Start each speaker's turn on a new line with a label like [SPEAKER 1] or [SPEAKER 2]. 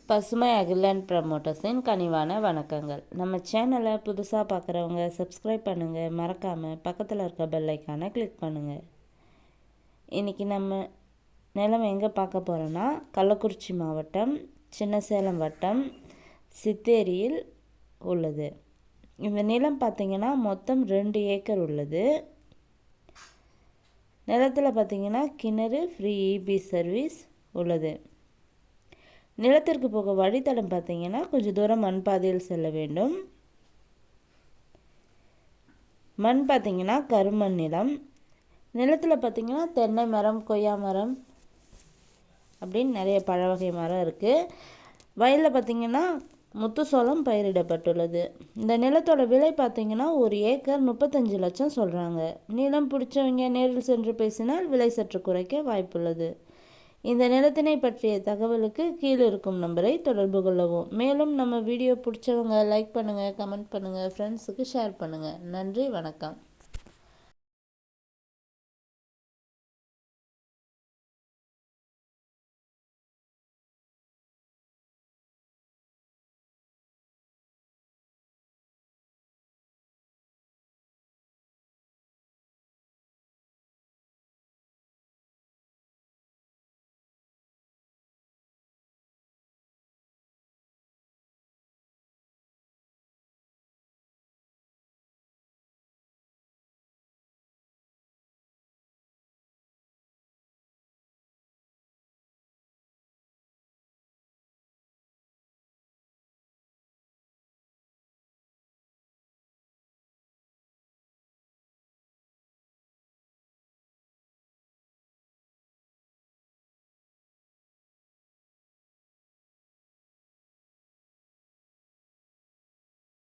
[SPEAKER 1] பசுமை அகிலண்ட் ப்ரமோட்டர்ஸின் கனிவான வணக்கங்கள். நம்ம சேனலை புதுசாக பார்க்குறவங்க சப்ஸ்கிரைப் பண்ணுங்கள், மறக்காமல் பக்கத்தில் இருக்க பெல் ஐக்கானை கிளிக் பண்ணுங்கள். இன்றைக்கி நம்ம நிலம் எங்கே பார்க்க போகிறோன்னா, கள்ளக்குறிச்சி மாவட்டம் சின்னசேலம் வட்டம் சித்தேரியில் உள்ளது. இந்த நிலம் பார்த்திங்கன்னா மொத்தம் 2 ஏக்கர் உள்ளது. நிலத்தில் பார்த்திங்கன்னா கிணறு, ஃப்ரீ இபி சர்வீஸ் உள்ளது. நிலத்திற்கு போக வழித்தடம் பார்த்தீங்கன்னா கொஞ்சம் தூரம் மண் பாதையில் செல்ல வேண்டும். மண் பார்த்தீங்கன்னா கருமண் நிலம். நிலத்தில் பார்த்தீங்கன்னா தென்னை மரம், கொய்யா மரம் அப்படின்னு நிறைய பழ வகை மரம் இருக்குது. வயலில் பார்த்தீங்கன்னா முத்துசோளம் பயிரிடப்பட்டுள்ளது. இந்த நிலத்தோட விலை பார்த்தீங்கன்னா 1 ஏக்கர் 35 லட்சம் சொல்கிறாங்க. நிலம் பிடிச்சவங்க நேரில் சென்று பேசினால் விலை சற்று குறைக்க வாய்ப்புள்ளது. இந்த நிலத்தினை பற்றிய தகவலுக்கு கீழே இருக்கும் நம்பரை தொடர்பு கொள்ளவும். மேலும் நம்ம வீடியோ பிடிச்சவங்க லைக் பண்ணுங்கள், கமெண்ட் பண்ணுங்கள், ஃப்ரெண்ட்ஸுக்கு ஷேர் பண்ணுங்கள். நன்றி, வணக்கம்.